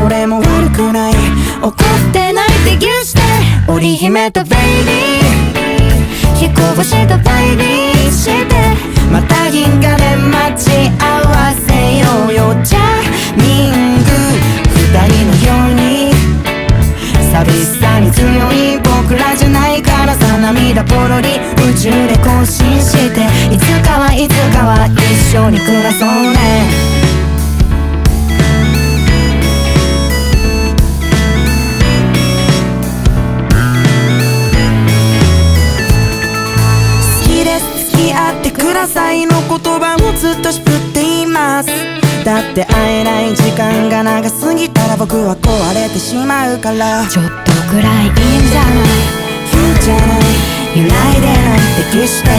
れも悪くない、怒ってないって言して織姫とベイビー、飛行したバイビーしてまた銀河で待ち合わせようよ。ジャミング二人のように寂しさに強い僕らじゃないからさ、涙ポロリ宇宙で更新して、いつかはいつかは一緒に暮らそうね。会ってくださいの言葉をずっと絞っています。だって会えない時間が長すぎたら僕は壊れてしまうから、ちょっとくらいいいんじゃない、言うじゃない、揺らいでないって消して